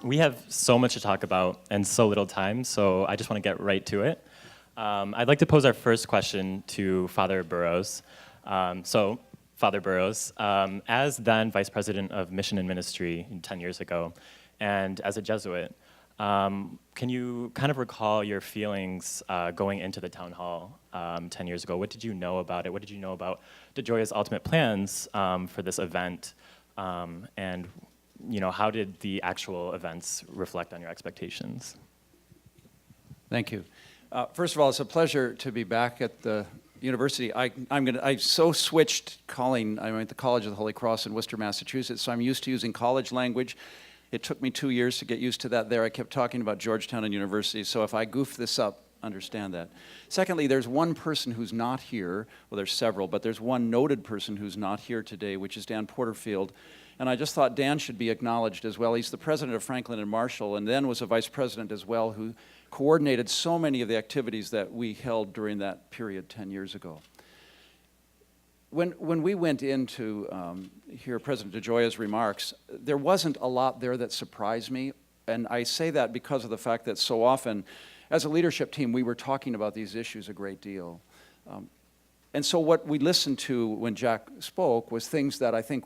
We have so much to talk about and so little time, so I just want to get right to it. I'd like to pose our first question to Father Burrows. Father Burrows, as then Vice President of Mission and Ministry 10 years ago, and as a Jesuit, can you kind of recall your feelings going into the town hall 10 years ago? What did you know about it? What did you know about DeGioia's ultimate plans for this event? And how did the actual events reflect on your expectations? Thank you. First of all, it's a pleasure to be back at the university. I so switched calling. I went to College of the Holy Cross in Worcester, Massachusetts, so I'm used to using college language. It took me 2 years to get used to that there. I kept talking about Georgetown and University, so if I goof this up, understand that. Secondly, there's one person who's not here. Well, there's several, but there's one noted person who's not here today, which is Dan Porterfield. And I just thought Dan should be acknowledged as well. He's the president of Franklin and Marshall, and then was a vice president as well, who coordinated so many of the activities that we held during that period 10 years ago. When we went in to hear President DeGioia's remarks, there wasn't a lot there that surprised me, and I say that because of the fact that so often, as a leadership team, we were talking about these issues a great deal. And so what we listened to when Jack spoke was things that I think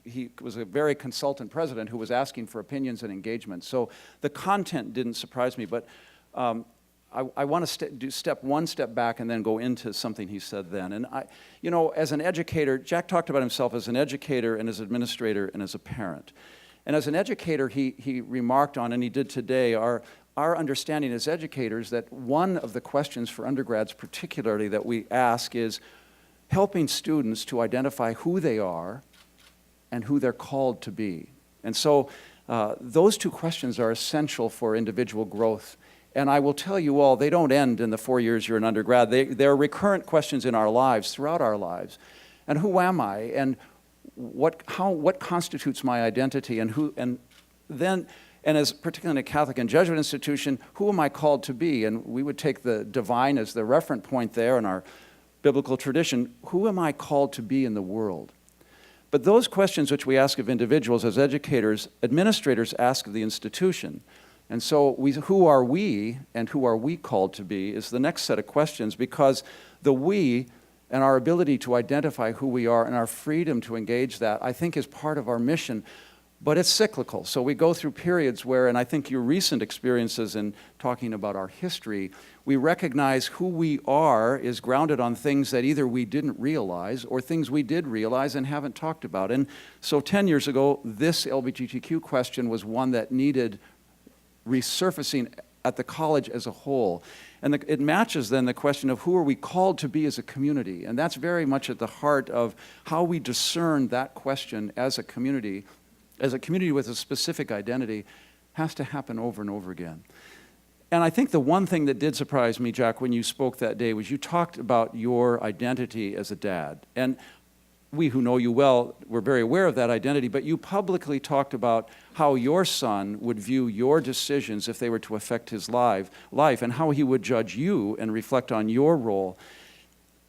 he was a very consultant president who was asking for opinions and engagement. So the content didn't surprise me, but I want to step one step back and then go into something he said then. And as an educator, Jack talked about himself as an educator and as an administrator and as a parent. And as an educator, he remarked on, and he did today, our understanding as educators that one of the questions for undergrads particularly that we ask is helping students to identify who they are and who they're called to be. And so those two questions are essential for individual growth. And I will tell you all, they don't end in the 4 years you're an undergrad. They're recurrent questions in our lives, throughout our lives. And who am I? And what constitutes my identity? And as particularly in a Catholic and Jesuit institution, who am I called to be? And we would take the divine as the referent point there in our biblical tradition. Who am I called to be in the world? But those questions which we ask of individuals as educators, administrators ask of the institution. And so who are we and who are we called to be is the next set of questions, because the we and our ability to identify who we are and our freedom to engage that, I think, is part of our mission. But it's cyclical. So we go through periods where, and I think your recent experiences in talking about our history, we recognize who we are is grounded on things that either we didn't realize or things we did realize and haven't talked about. And so 10 years ago, this LGBTQ question was one that needed resurfacing at the college as a whole. And it matches then the question of who are we called to be as a community. And that's very much at the heart of how we discern that question as a community with a specific identity, has to happen over and over again. And I think the one thing that did surprise me, Jack, when you spoke that day, was you talked about your identity as a dad. And we who know you well, we're very aware of that identity, but you publicly talked about how your son would view your decisions if they were to affect his life, and how he would judge you and reflect on your role.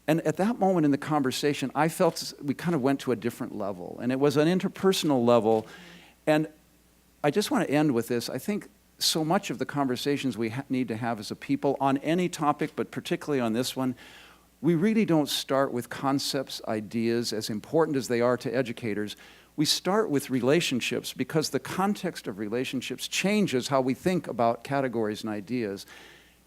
And at that moment in the conversation, I felt we kind of went to a different level. And it was an interpersonal level. And I just want to end with this. I think so much of the conversations we need to have as a people on any topic, but particularly on this one, we really don't start with concepts, ideas, as important as they are to educators. We start with relationships, because the context of relationships changes how we think about categories and ideas.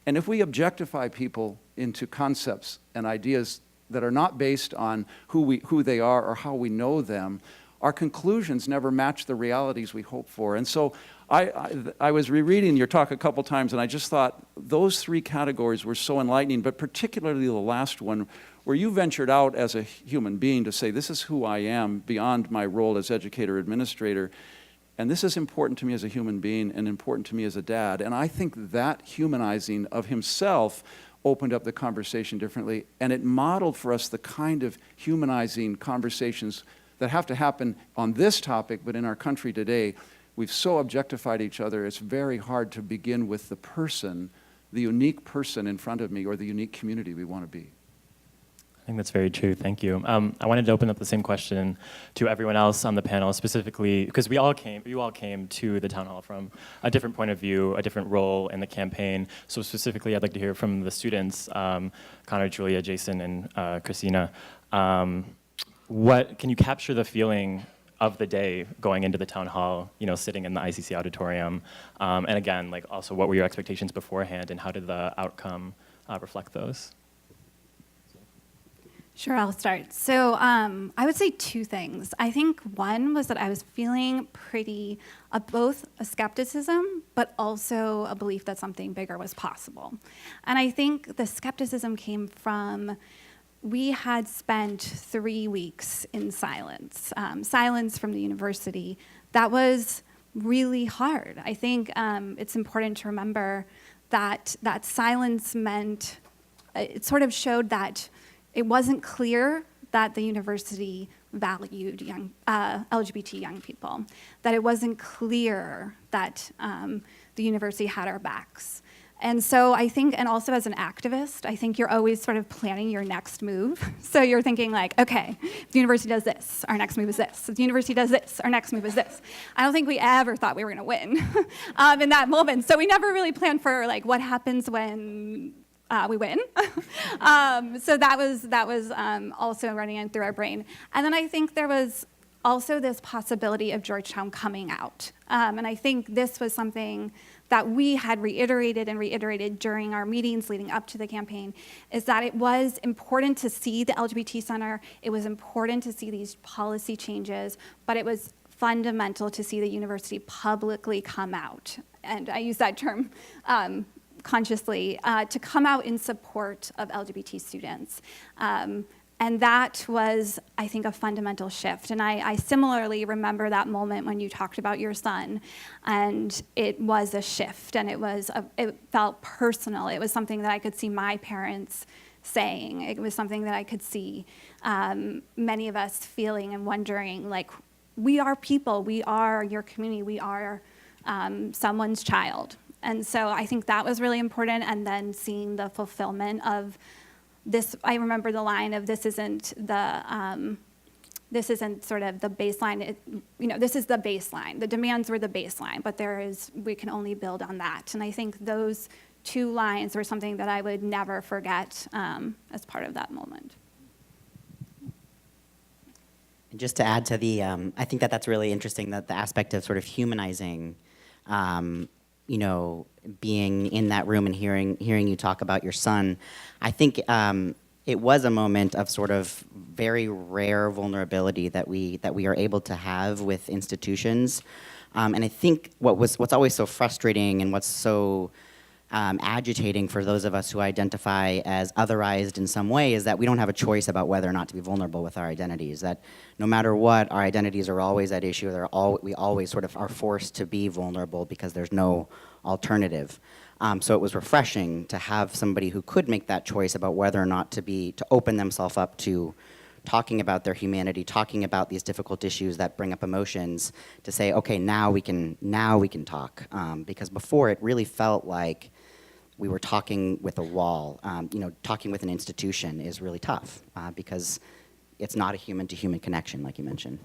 And if we objectify people into concepts and ideas that are not based on who they are or how we know them, our conclusions never match the realities we hope for. And so I was rereading your talk a couple times, and I just thought those three categories were so enlightening, but particularly the last one, where you ventured out as a human being to say, this is who I am beyond my role as educator, administrator, and this is important to me as a human being and important to me as a dad. And I think that humanizing of himself opened up the conversation differently, and it modeled for us the kind of humanizing conversations that have to happen on this topic, but in our country today, we've so objectified each other, it's very hard to begin with the person, the unique person in front of me, or the unique community we want to be. I think that's very true. Thank you. I wanted to open up the same question to everyone else on the panel, specifically because you all came to the town hall from a different point of view, a different role in the campaign. So specifically, I'd like to hear from the students, Connor, Julia, Jason, and Christina. What can you capture the feeling of the day going into the town hall, sitting in the ICC auditorium, and again, like also what were your expectations beforehand, and how did the outcome reflect those? Sure, I'll start. So I would say two things. I think one was that I was feeling pretty both a skepticism, but also a belief that something bigger was possible. And I think the skepticism came from we had spent 3 weeks in silence, silence from the university. That was really hard. I think it's important to remember that that silence meant, it sort of showed that it wasn't clear that the university valued LGBT young people, that it wasn't clear that the university had our backs. And so I think, and also as an activist, I think you're always sort of planning your next move. So you're thinking like, okay, if the university does this, our next move is this. If the university does this, our next move is this. I don't think we ever thought we were gonna win in that moment. So we never really planned for like what happens when we win. So that was also running in through our brain. And then I think there was also this possibility of Georgetown coming out. And I think this was something that we had reiterated and reiterated during our meetings leading up to the campaign, is that it was important to see the LGBT Center, it was important to see these policy changes, but it was fundamental to see the university publicly come out. And I use that term consciously, to come out in support of LGBT students. And that was, I think, a fundamental shift. And I similarly remember that moment when you talked about your son, and it was a shift, and it felt personal. It was something that I could see my parents saying. It was something that I could see many of us feeling and wondering, like, we are people, we are your community, we are someone's child. And so I think that was really important, and then seeing the fulfillment of this. I remember the line of this isn't sort of the baseline, this is the baseline. The demands were the baseline, but we can only build on that. And I think those two lines were something that I would never forget as part of that moment. And just to add to the, I think that's really interesting, that the aspect of sort of humanizing, being in that room and hearing you talk about your son. I think it was a moment of sort of very rare vulnerability that we are able to have with institutions. And I think what's always so frustrating and what's so agitating for those of us who identify as otherized in some way is that we don't have a choice about whether or not to be vulnerable with our identities. That no matter what, our identities are always at issue. We always sort of are forced to be vulnerable because there's no alternative. So it was refreshing to have somebody who could make that choice about whether or not to open themselves up to talking about their humanity, talking about these difficult issues that bring up emotions, to say, okay, now we can talk. Because before it really felt like we were talking with a wall. Talking with an institution is really tough because it's not a human-to-human connection, like you mentioned.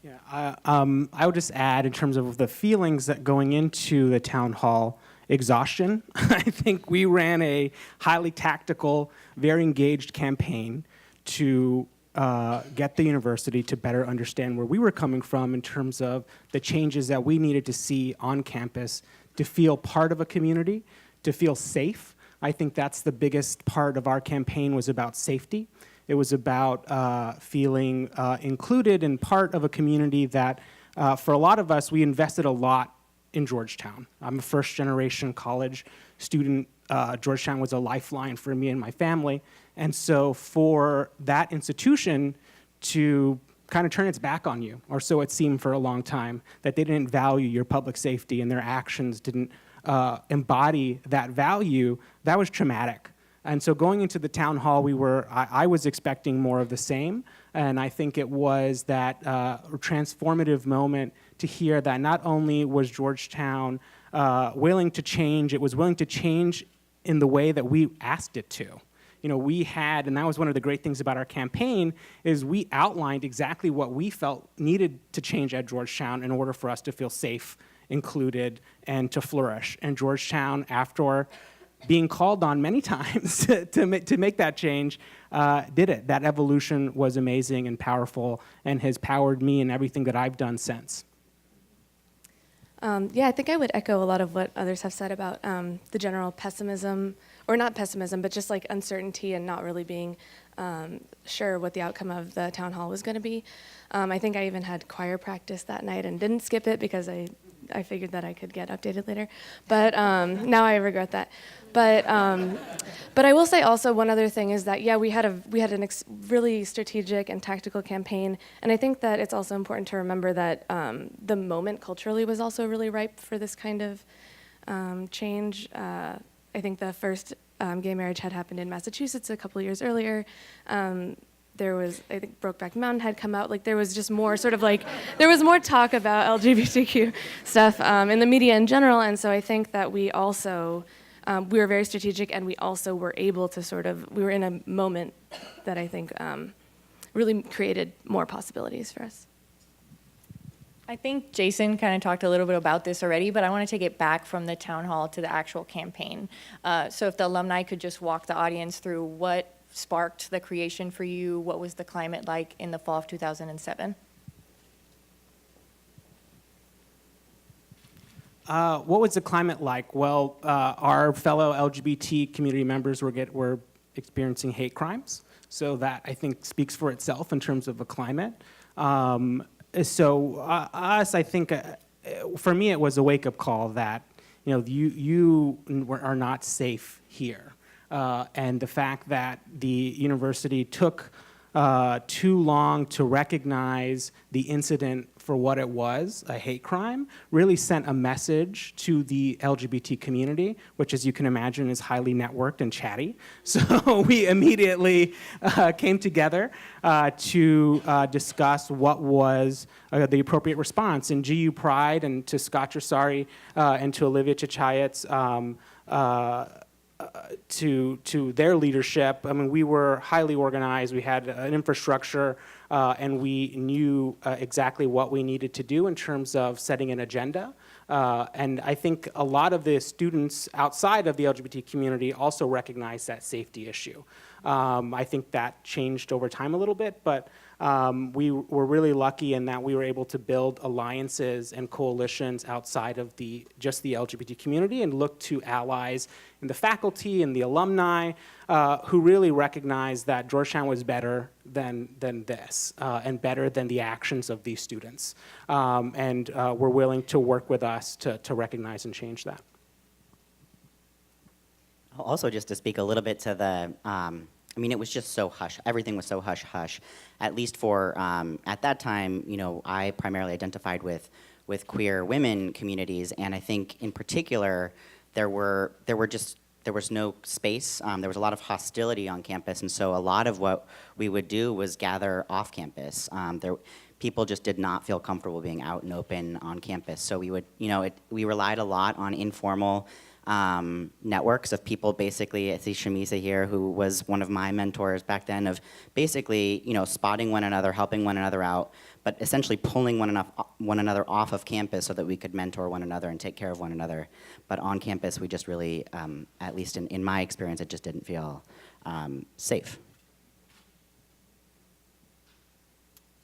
Yeah, I would just add, in terms of the feelings that going into the town hall, exhaustion. I think we ran a highly tactical, very engaged campaign to get the university to better understand where we were coming from in terms of the changes that we needed to see on campus to feel part of a community, to feel safe. I think that's the biggest part of our campaign, was about safety. It was about feeling included and part of a community that, for a lot of us, we invested a lot in Georgetown. I'm a first-generation college student. Georgetown was a lifeline for me and my family. And so for that institution to kind of turn its back on you, or so it seemed for a long time, that they didn't value your public safety and their actions didn't embody that value, that was traumatic. And so going into the town hall, I was expecting more of the same, and I think it was that transformative moment to hear that not only was Georgetown willing to change, it was willing to change in the way that we asked it to. we had, and that was one of the great things about our campaign, is we outlined exactly what we felt needed to change at Georgetown in order for us to feel safe, included, and to flourish. And Georgetown, after being called on many times to make that change, did it. That evolution was amazing and powerful and has powered me in everything that I've done since. Yeah, I think I would echo a lot of what others have said about the general pessimism, or not pessimism, but just like uncertainty and not really being sure what the outcome of the town hall was going to be. I think I even had choir practice that night and didn't skip it because I figured that I could get updated later. But now I regret that. But I will say also one other thing is that, yeah, we had an really strategic and tactical campaign, and I think that it's also important to remember that the moment culturally was also really ripe for this kind of change. I think the first gay marriage had happened in Massachusetts a couple of years earlier. There was, I think, Brokeback Mountain had come out. Like, there was just more sort of like, there was more talk about LGBTQ stuff in the media in general, and so I think that we also, we were very strategic, and we also were able to we were in a moment that I think really created more possibilities for us. I think Jason kind of talked a little bit about this already, but I want to take it back from the town hall to the actual campaign. So if the alumni could just walk the audience through what sparked the creation for you, what was the climate like in the fall of 2007? What was the climate like? Well, our fellow LGBT community members were experiencing hate crimes, so that I think speaks for itself in terms of a climate. I think, for me, it was a wake-up call that you are not safe here, and the fact that the university took too long to recognize the incident for what it was, a hate crime, really sent a message to the LGBT community, which, as you can imagine, is highly networked and chatty. So we immediately came together to discuss what was the appropriate response. And GU Pride, and to Scott Trasari and to Olivia Chichayet's to their leadership, I mean, we were highly organized. We had an infrastructure, and we knew exactly what we needed to do in terms of setting an agenda. And I think a lot of the students outside of the LGBT community also recognize that safety issue. I think that changed over time a little bit, but we were really lucky in that we were able to build alliances and coalitions outside of just the LGBT community and look to allies in the faculty and the alumni who really recognized that Georgetown was better than this and better than the actions of these students, and were willing to work with us to recognize and change that. Also, just to speak a little bit to the, I mean, it was just so hush. Everything was so hush-hush. At least for, at that time, I primarily identified with queer women communities, and I think in particular, there was no space. There was a lot of hostility on campus, and so a lot of what we would do was gather off campus. People just did not feel comfortable being out and open on campus, so we would, we relied a lot on informal networks of people. Basically, I see Shamisa here, who was one of my mentors back then, of basically, spotting one another, helping one another out, but essentially pulling one another off of campus so that we could mentor one another and take care of one another. But on campus, we just really, at least in my experience, it just didn't feel safe.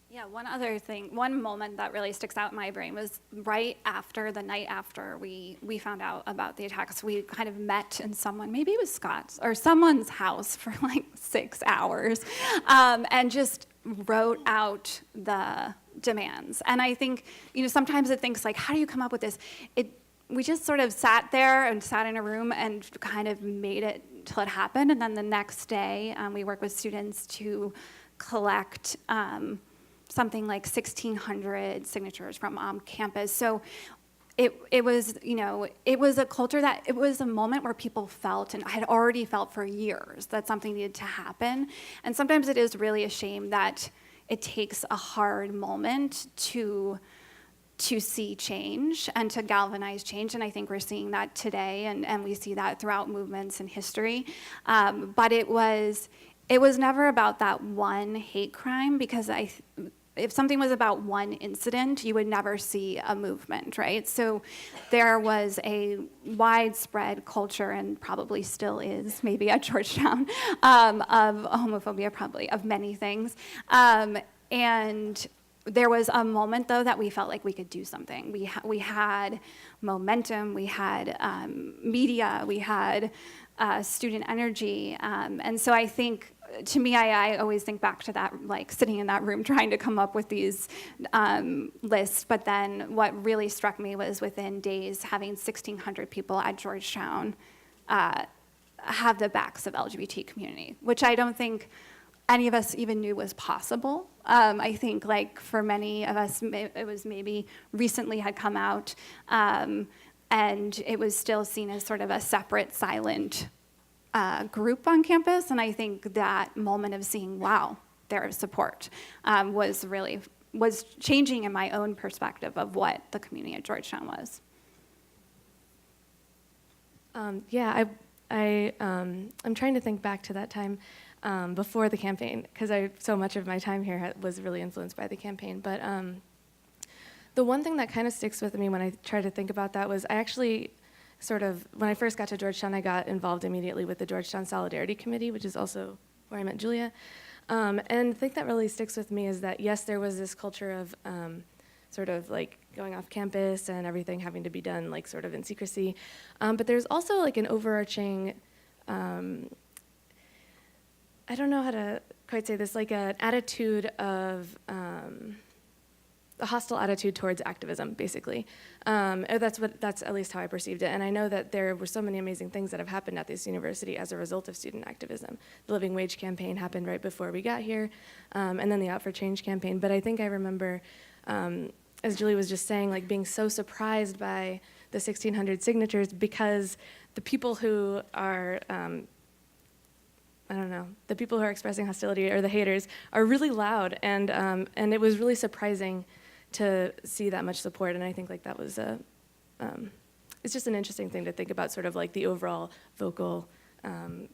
Yeah, one other thing, one moment that really sticks out in my brain was right after, the night after we found out about the attacks, we kind of met in maybe it was Scott's or someone's house for like 6 hours, and just wrote out the demands. And I think, sometimes it thinks like, how do you come up with this? We just sort of sat there and sat in a room and kind of made it till it happened. And then the next day, we worked with students to collect something like 1,600 signatures from campus. So it was, it was a culture it was a moment where people felt, and had already felt for years, that something needed to happen. And sometimes it is really a shame that it takes a hard moment to to see change and to galvanize change. And I think we're seeing that today, and we see that throughout movements in history. But it was never about that one hate crime, because if something was about one incident, you would never see a movement, right? So there was a widespread culture, and probably still is, maybe at Georgetown, of homophobia, probably, of many things. And there was a moment, though, that we felt like we could do something. We had momentum, we had media, we had student energy. And so I think, to me, I always think back to that, like sitting in that room trying to come up with these lists. But then what really struck me was within days, having 1,600 people at Georgetown have the backs of LGBT community, which I don't think any of us even knew was possible. I think, like, for many of us, it was maybe recently had come out, and it was still seen as sort of a separate, silent group on campus. And I think that moment of seeing, wow, their support was changing in my own perspective of what the community at Georgetown was. I'm trying to think back to that time before the campaign, because so much of my time here was really influenced by the campaign. But the one thing that kind of sticks with me when I try to think about that was I actually when I first got to Georgetown, I got involved immediately with the Georgetown Solidarity Committee, which is also where I met Julia. And the thing that really sticks with me is that, yes, there was this culture of sort of like going off campus and everything having to be done like sort of in secrecy. But there's also like an overarching, I don't know how to quite say this, like an attitude of, a hostile attitude towards activism, basically. That's at least how I perceived it. And I know that there were so many amazing things that have happened at this university as a result of student activism. The Living Wage campaign happened right before we got here, and then the Out for Change campaign. But I think I remember, as Julie was just saying, like being so surprised by the 1,600 signatures, because the people who are, the people who are expressing hostility, or the haters, are really loud, and it was really surprising to see that much support. And I think like that was it's just an interesting thing to think about, sort of like the overall vocal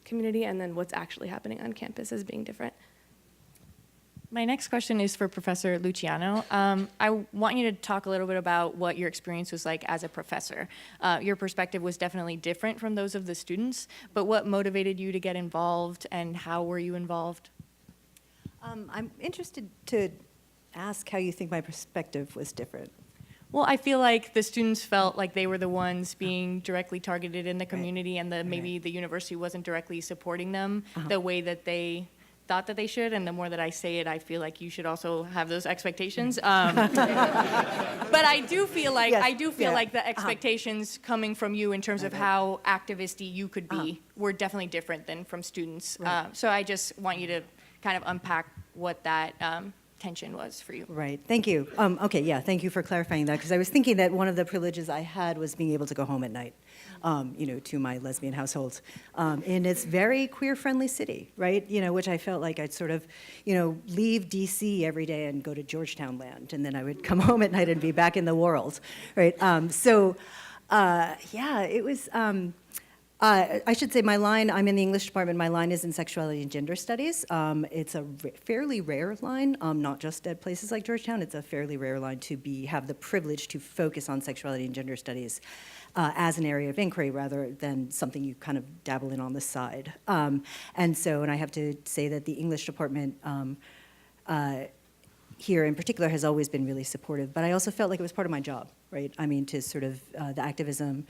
community, and then what's actually happening on campus as being different. My next question is for Professor Luciano. I want you to talk a little bit about what your experience was like as a professor. Your perspective was definitely different from those of the students, but what motivated you to get involved, and how were you involved? I'm interested to ask how you think my perspective was different. Well, I feel like the students felt like they were the ones being directly targeted in the community, and maybe the university wasn't directly supporting them the way that they thought that they should. And the more that I say it, I feel like you should also have those expectations. But I do feel like like the expectations coming from you in terms of how activisty you could be were definitely different than from students. Right. So I just want you to kind of unpack what that tension was for you. Right, thank you. Okay, yeah, thank you for clarifying that, because I was thinking that one of the privileges I had was being able to go home at night, to my lesbian household in its very queer-friendly city, right? Which I felt like I'd sort of, leave DC every day and go to Georgetown land, and then I would come home at night and be back in the world, right? It was. I should say my line, I'm in the English department, my line is in sexuality and gender studies. It's a fairly rare line, not just at places like Georgetown, it's a fairly rare line to have the privilege to focus on sexuality and gender studies as an area of inquiry rather than something you kind of dabble in on the side. And I have to say that the English department here in particular has always been really supportive, but I also felt like it was part of my job, right? I mean, to sort of the activism,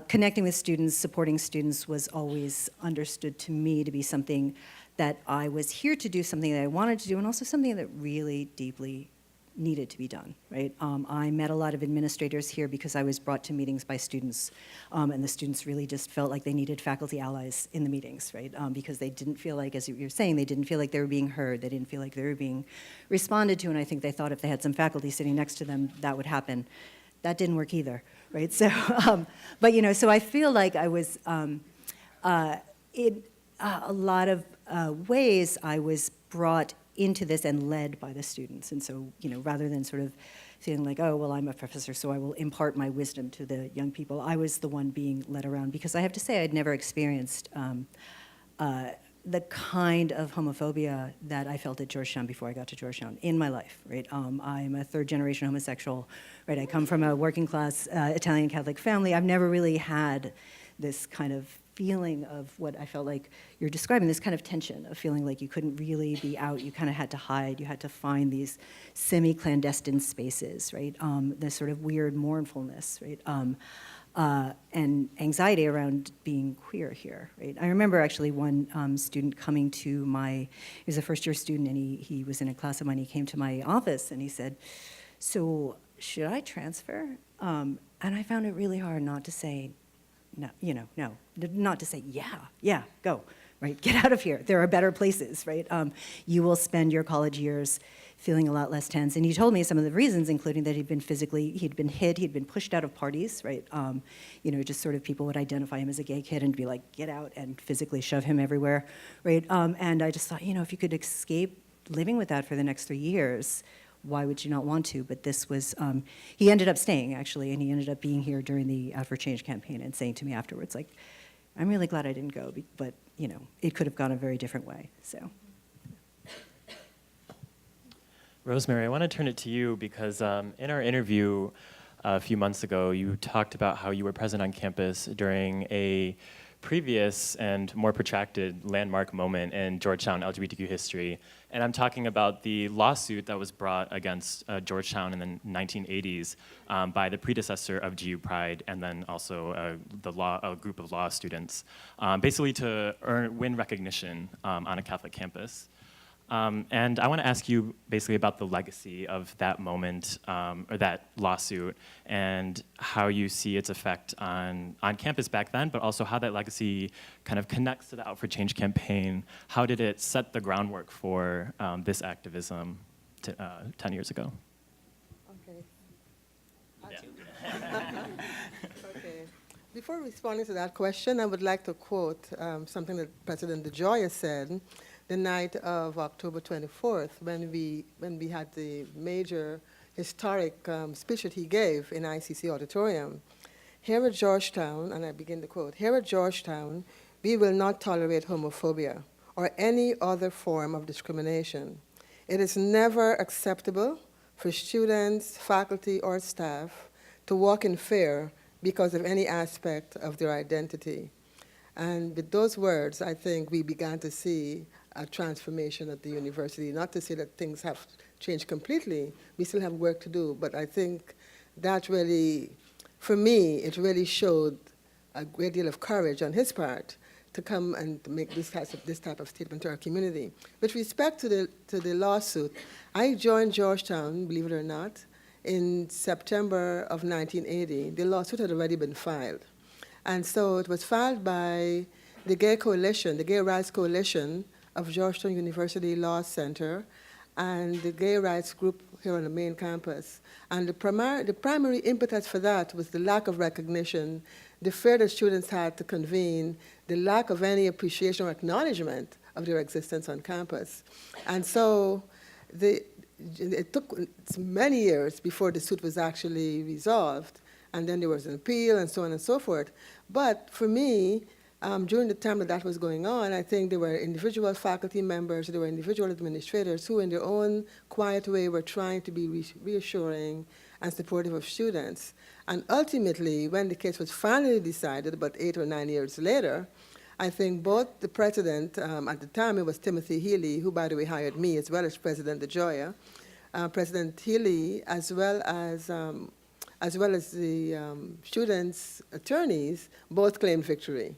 connecting with students, supporting students was always understood to me to be something that I was here to do, something that I wanted to do, and also something that really deeply needed to be done, right? I met a lot of administrators here because I was brought to meetings by students, and the students really just felt like they needed faculty allies in the meetings, right? Because they didn't feel like, as you were saying, they didn't feel like they were being heard, they didn't feel like they were being responded to, and I think they thought if they had some faculty sitting next to them, that would happen. That didn't work either, right? So, so I feel like I was, in a lot of ways, I was brought into this and led by the students. And so, rather than sort of feeling like, oh, well, I'm a professor, so I will impart my wisdom to the young people. I was the one being led around because I have to say I'd never experienced the kind of homophobia that I felt at Georgetown before I got to Georgetown in my life, right? I'm a third-generation homosexual, right? I come from a working-class Italian Catholic family. I've never really had this kind of feeling of what I felt like you're describing, this kind of tension of feeling like you couldn't really be out, you kind of had to hide, you had to find these semi-clandestine spaces, right? This sort of weird mournfulness, right? And anxiety around being queer here, right? I remember actually one student coming to he was a first-year student, and he was in a class of mine. He came to my office, and he said, so should I transfer? And I found it really hard not to say, no, no, not to say, yeah, go, right? Get out of here. There are better places, right? You will spend your college years feeling a lot less tense. And he told me some of the reasons, including that he'd been hit, he'd been pushed out of parties, right? Just sort of people would identify him as a gay kid and be like, get out, and physically shove him everywhere, right? And I just thought, if you could escape living with that for the next 3 years, why would you not want to? But this was, he ended up staying, actually, and he ended up being here during the For Change campaign and saying to me afterwards, like, I'm really glad I didn't go, but, it could have gone a very different way, so. Rosemary, I want to turn it to you because in our interview a few months ago, you talked about how you were present on campus during a previous and more protracted landmark moment in Georgetown LGBTQ history. And I'm talking about the lawsuit that was brought against Georgetown in the 1980s by the predecessor of GU Pride, and then also a group of law students, basically to win recognition on a Catholic campus. And I want to ask you basically about the legacy of that moment, or that lawsuit, and how you see its effect on campus back then, but also how that legacy kind of connects to the Out for Change campaign. How did it set the groundwork for this activism 10 years ago? Okay. Okay. Before responding to that question, I would like to quote something that President DeGioia said the night of October 24th, when we had the major historic speech that he gave in ICC auditorium. Here at Georgetown, and I begin the quote, here at Georgetown, we will not tolerate homophobia or any other form of discrimination. It is never acceptable for students, faculty, or staff to walk in fear because of any aspect of their identity. And with those words, I think we began to see a transformation at the university. Not to say that things have changed completely, we still have work to do, but I think that really, for me, it really showed a great deal of courage on his part to come and to make this type of statement to our community. With respect to the lawsuit, I joined Georgetown, believe it or not, in September of 1980. The lawsuit had already been filed. And so it was filed by the Gay Coalition, the Gay Rights Coalition of Georgetown University Law Center, and the gay rights group here on the main campus. And the primary impetus for that was the lack of recognition, the fear that students had to convene, the lack of any appreciation or acknowledgement of their existence on campus. And so it took many years before the suit was actually resolved, and then there was an appeal and so on and so forth. But for me, during the time that was going on, I think there were individual faculty members, there were individual administrators who in their own quiet way were trying to be reassuring and supportive of students. And ultimately, when the case was finally decided, about 8 or 9 years later, I think both the president, at the time it was Timothy Healy, who by the way hired me, as well as President DeGioia, President Healy, as well as the students' attorneys, both claimed victory.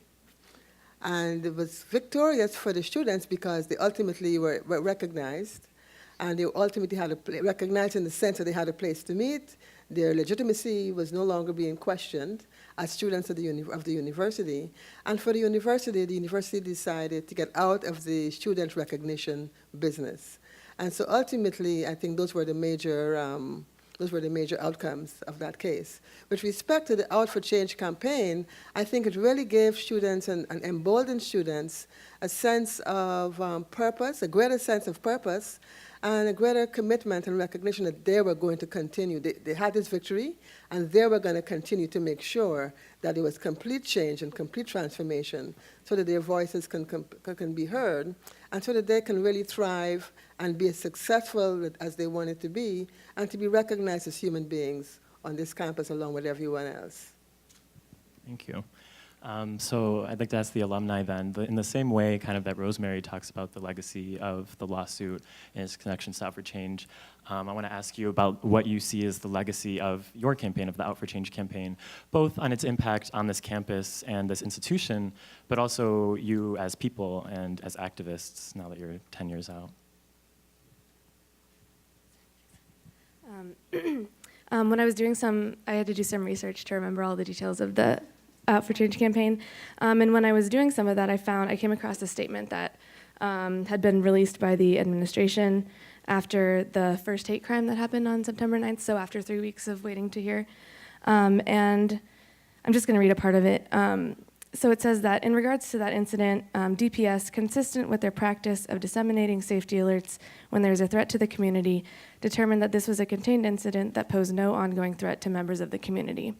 And it was victorious for the students because they ultimately were recognized, and they ultimately had recognized in the sense that they had a place to meet. Their legitimacy was no longer being questioned as students of the university. And for the university decided to get out of the student recognition business. And so ultimately, I think those were the major outcomes of that case. With respect to the Out for Change campaign, I think it really gave students and emboldened students a sense of purpose, a greater sense of purpose, and a greater commitment and recognition that they were going to continue. They had this victory, and they were going to continue to make sure that there was complete change and complete transformation so that their voices can be heard, and so that they can really thrive and be as successful as they wanted to be, and to be recognized as human beings on this campus along with everyone else. Thank you. So I'd like to ask the alumni then, in the same way kind of that Rosemary talks about the legacy of the lawsuit and its connections to Out for Change, I want to ask you about what you see as the legacy of your campaign, of the Out for Change campaign, both on its impact on this campus and this institution, but also you as people and as activists now that you're 10 years out. When I was doing I had to do some research to remember all the details of the Out for Change campaign. And when I was doing some of that, I came across a statement that had been released by the administration after the first hate crime that happened on September 9th, so after 3 weeks of waiting to hear. And I'm just going to read a part of it. So it says that in regards to that incident, DPS, consistent with their practice of disseminating safety alerts when there is a threat to the community, determined that this was a contained incident that posed no ongoing threat to members of the community.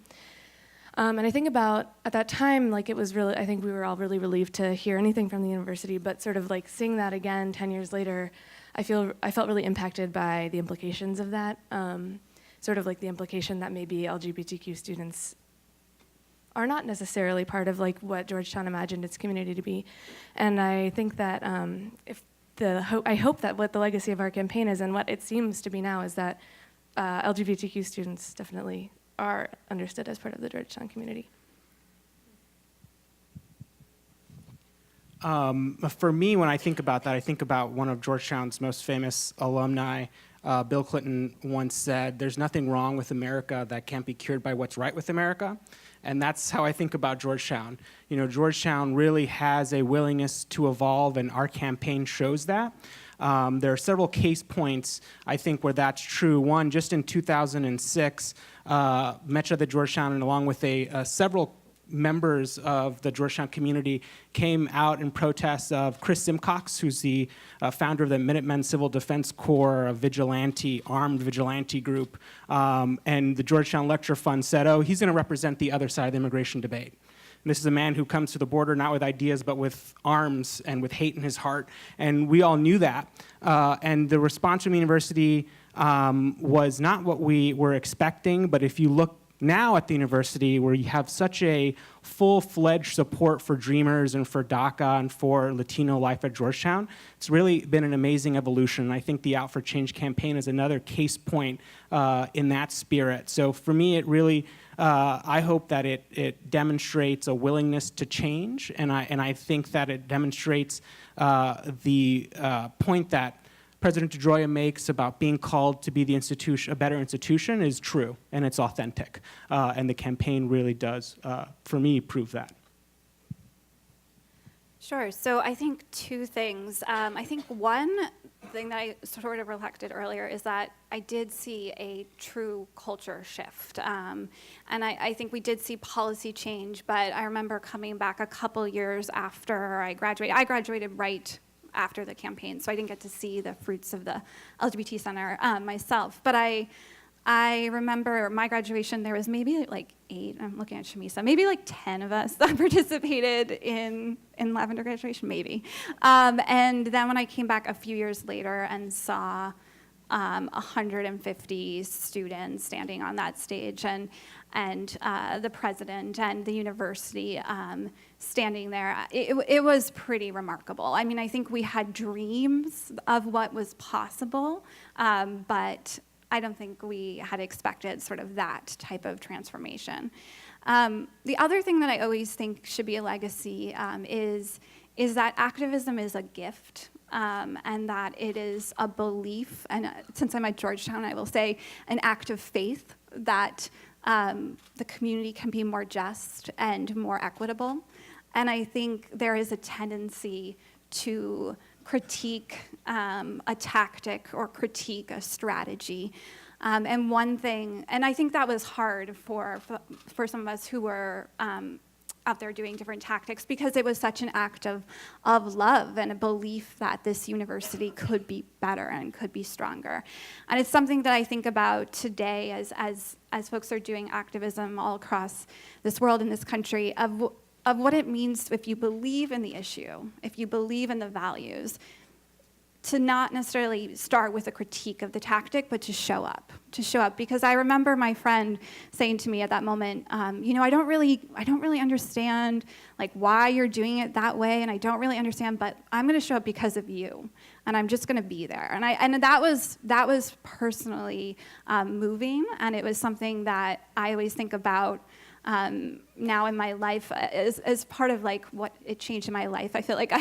And I think about, at that time, like it was really, I think we were all really relieved to hear anything from the university, but sort of like seeing that again 10 years later, I felt really impacted by the implications of that. Sort of like the implication that maybe LGBTQ students are not necessarily part of like what Georgetown imagined its community to be. And I think that I hope that what the legacy of our campaign is and what it seems to be now is that LGBTQ students definitely are understood as part of the Georgetown community. For me, when I think about that, I think about one of Georgetown's most famous alumni. Bill Clinton once said, "There's nothing wrong with America that can't be cured by what's right with America." And that's how I think about Georgetown. You know, Georgetown really has a willingness to evolve, and our campaign shows that. There are several case points, I think, where that's true. One, just in 2006, Metro the Georgetown, and along with several members of the Georgetown community, came out in protest of Chris Simcox, who's the founder of the Minutemen Civil Defense Corps, a armed vigilante group. And the Georgetown Lecture Fund said, oh, he's going to represent the other side of the immigration debate. And this is a man who comes to the border not with ideas, but with arms and with hate in his heart. And we all knew that. And the response from the university was not what we were expecting, but if you look now at the university, where you have such a full-fledged support for Dreamers and for DACA and for Latino life at Georgetown, it's really been an amazing evolution. And I think the Out for Change campaign is another case point in that spirit. So for me, it really, I hope that it demonstrates a willingness to change, and I think that it demonstrates the point that President DeGioia makes about being called to be the institution, a better institution, is true, and it's authentic. And the campaign really does, for me, prove that. Sure. So I think two things. I think one thing that I sort of reflected earlier is that I did see a true culture shift. And I think we did see policy change, but I remember coming back a couple years after I graduated. I graduated right after the campaign, so I didn't get to see the fruits of the LGBT Center myself. But I remember my graduation, there was maybe like 8, I'm looking at Shamisa, maybe like 10 of us that participated in Lavender graduation, maybe. And then when I came back a few years later and saw 150 students standing on that stage, and the president and the university standing there, it was pretty remarkable. I mean, I think we had dreams of what was possible, but I don't think we had expected sort of that type of transformation. The other thing that I always think should be a legacy is that activism is a gift. And that it is a belief, and since I'm at Georgetown, I will say an act of faith that the community can be more just and more equitable. And I think there is a tendency to critique a tactic or critique a strategy. And one thing, and I think that was hard for some of us who were out there doing different tactics because it was such an act of love and a belief that this university could be better and could be stronger. And it's something that I think about today as folks are doing activism all across this world and this country of what it means if you believe in the issue, if you believe in the values, to not necessarily start with a critique of the tactic, but to show up. Because I remember my friend saying to me at that moment, I don't really understand like why you're doing it that way, and I don't really understand, but I'm going to show up because of you, and I'm just going to be there. And that was personally moving, and it was something that I always think about. Now in my life, as part of like what it changed in my life, I feel like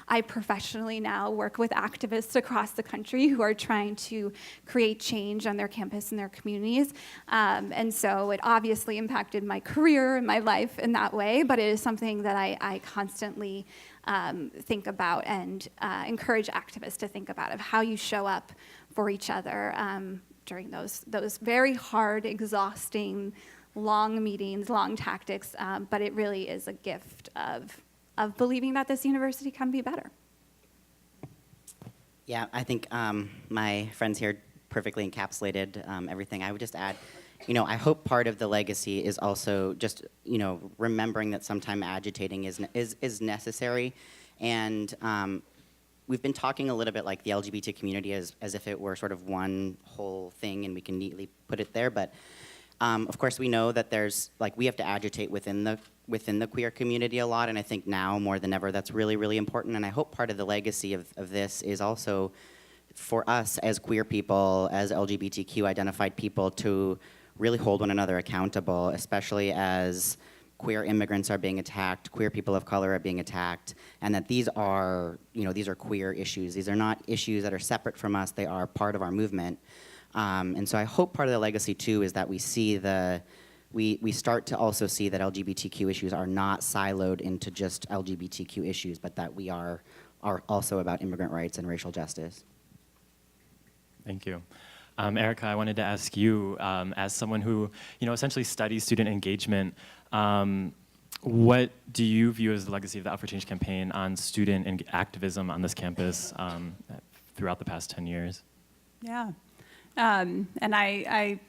I professionally now work with activists across the country who are trying to create change on their campus and their communities. And so it obviously impacted my career and my life in that way, but it is something that I constantly think about and encourage activists to think about, of how you show up for each other during those very hard, exhausting, long meetings, long tactics, but it really is a gift of believing that this university can be better. Yeah, I think my friends here perfectly encapsulated everything. I would just add, I hope part of the legacy is also just, remembering that sometimes agitating is necessary. And we've been talking a little bit like the LGBT community as if it were sort of one whole thing and we can neatly put it there, but of course, we know that we have to agitate within the queer community a lot, and I think now more than ever that's really, really important. And I hope part of the legacy of this is also for us as queer people, as LGBTQ identified people, to really hold one another accountable, especially as queer immigrants are being attacked, queer people of color are being attacked, and that these are queer issues. These are not issues that are separate from us, they are part of our movement. And so I hope part of the legacy too is that we start to also see that LGBTQ issues are not siloed into just LGBTQ issues, but that we are also about immigrant rights and racial justice. Thank you. Erica, I wanted to ask you, as someone who essentially studies student engagement, what do you view as the legacy of the Out for Change campaign on student activism on this campus throughout the past 10 years? Yeah. And I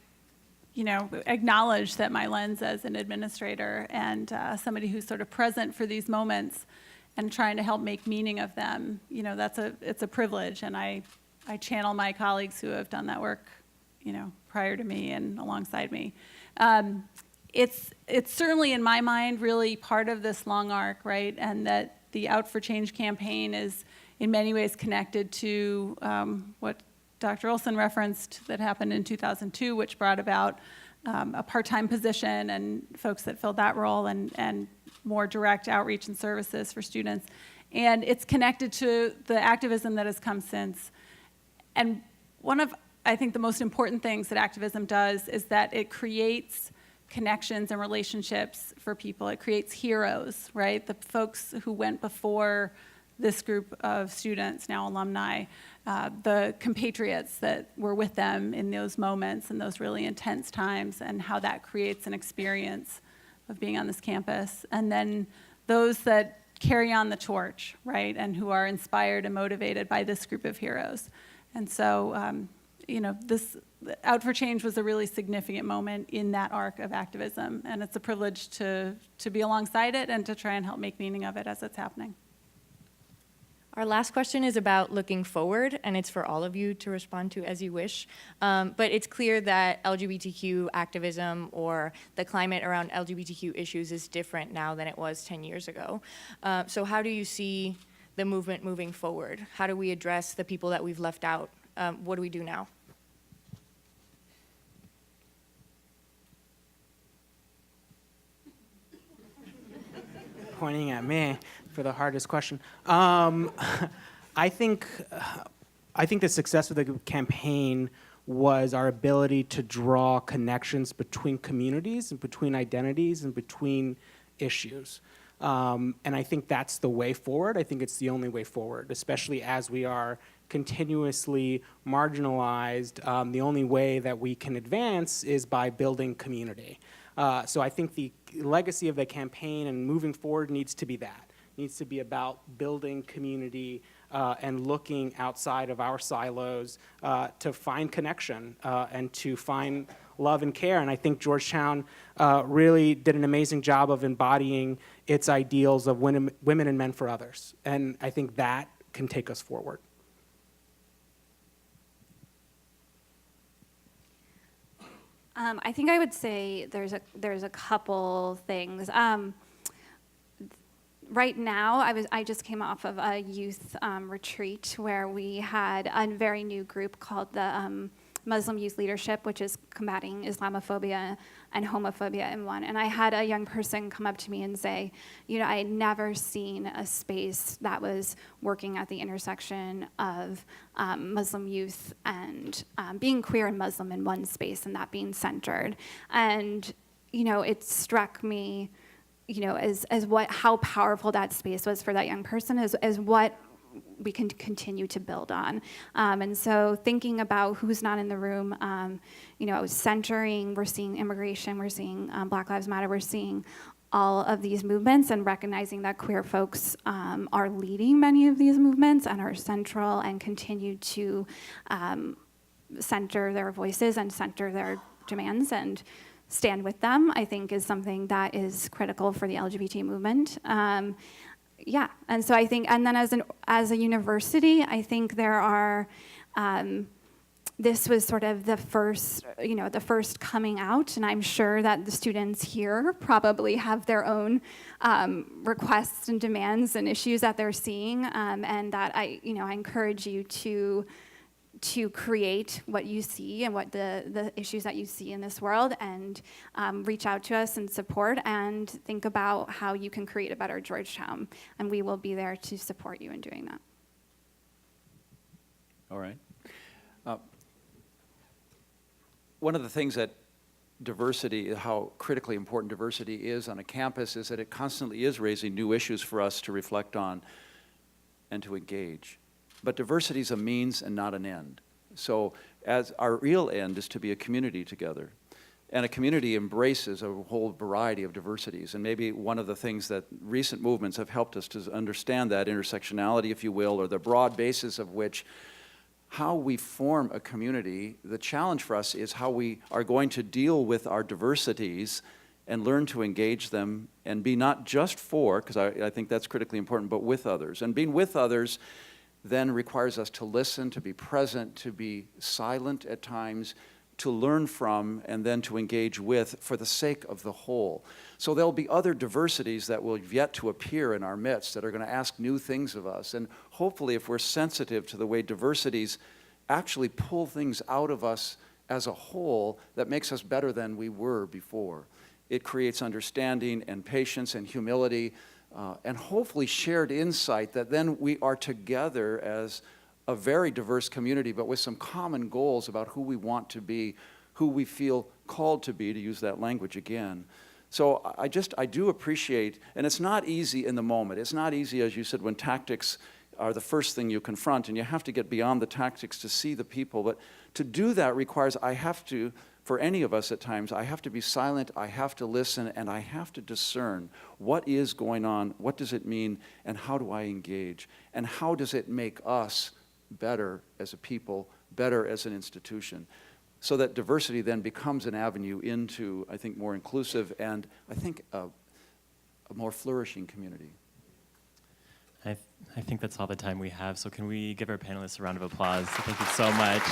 acknowledge that my lens as an administrator and somebody who's sort of present for these moments and trying to help make meaning of them, it's a privilege. And I channel my colleagues who have done that work, prior to me and alongside me. It's certainly in my mind really part of this long arc, right? And that the Out for Change campaign is in many ways connected to what Dr. Olson referenced that happened in 2002, which brought about a part-time position and folks that filled that role and more direct outreach and services for students. And it's connected to the activism that has come since. And one of, I think, the most important things that activism does is that it creates connections and relationships for people. It creates heroes, right? The folks who went before this group of students, now alumni, the compatriots that were with them in those moments and those really intense times, and how that creates an experience of being on this campus. And then those that carry on the torch, right, and who are inspired and motivated by this group of heroes. And so, this Out for Change was a really significant moment in that arc of activism, and it's a privilege to be alongside it and to try and help make meaning of it as it's happening. Our last question is about looking forward, and it's for all of you to respond to as you wish. But it's clear that LGBTQ activism or the climate around LGBTQ issues is different now than it was 10 years ago. So how do you see the movement moving forward? How do we address the people that we've left out? What do we do now? Pointing at me for the hardest question. I think the success of the campaign was our ability to draw connections between communities and between identities and between issues. And I think that's the way forward. I think it's the only way forward, especially as we are continuously marginalized. The only way that we can advance is by building community. So I think the legacy of the campaign and moving forward needs to be that. Needs to be about building community and looking outside of our silos to find connection and to find love and care. And I think Georgetown really did an amazing job of embodying its ideals of women and men for others. And I think that can take us forward. I think I would say there's a couple things. Right now, I just came off of a youth retreat where we had a very new group called the Muslim Youth Leadership, which is combating Islamophobia and homophobia in one. And I had a young person come up to me and say, you know, I had never seen a space that was working at the intersection of Muslim youth and being queer and Muslim in one space and that being centered. And, you know, it struck me, you know, as how powerful that space was for that young person, as what we can continue to build on. And so thinking about who's not in the room, you know, centering, we're seeing immigration, we're seeing Black Lives Matter, we're seeing all of these movements and recognizing that queer folks are leading many of these movements and are central and continue to center their voices and center their demands and stand with them, I think is something that is critical for the LGBT movement. Yeah, and so I think, and then as a university, I think there are, this was sort of the first, you know, the first coming out, and I'm sure that the students here probably have their own requests and demands and issues that they're seeing, and that I encourage you to create what you see and what the issues that you see in this world, and reach out to us and support and think about how you can create a better Georgetown. And we will be there to support you in doing that. All right. One of the things that diversity, how critically important diversity is on a campus, is that it constantly is raising new issues for us to reflect on and to engage. But diversity is a means and not an end. So as our real end is to be a community together. And a community embraces a whole variety of diversities. And maybe one of the things that recent movements have helped us to understand that intersectionality, if you will, or the broad basis of which, how we form a community, the challenge for us is how we are going to deal with our diversities and learn to engage them and be not just for, because I think that's critically important, but with others. And being with others then requires us to listen, to be present, to be silent at times, to learn from, and then to engage with for the sake of the whole. So there'll be other diversities that will yet to appear in our midst that are going to ask new things of us. And hopefully, if we're sensitive to the way diversities actually pull things out of us as a whole, that makes us better than we were before. It creates understanding and patience and humility, and hopefully shared insight that then we are together as a very diverse community, but with some common goals about who we want to be, who we feel called to be, to use that language again. So I do appreciate, and it's not easy in the moment. It's not easy, as you said, when tactics are the first thing you confront, and you have to get beyond the tactics to see the people. But to do that requires, for any of us at times, I have to be silent, I have to listen, and I have to discern what is going on, what does it mean, and how do I engage? And how does it make us better as a people, better as an institution? So that diversity then becomes an avenue into, I think, more inclusive and, I think, a more flourishing community. I think that's all the time we have, so can we give our panelists a round of applause? Thank you so much.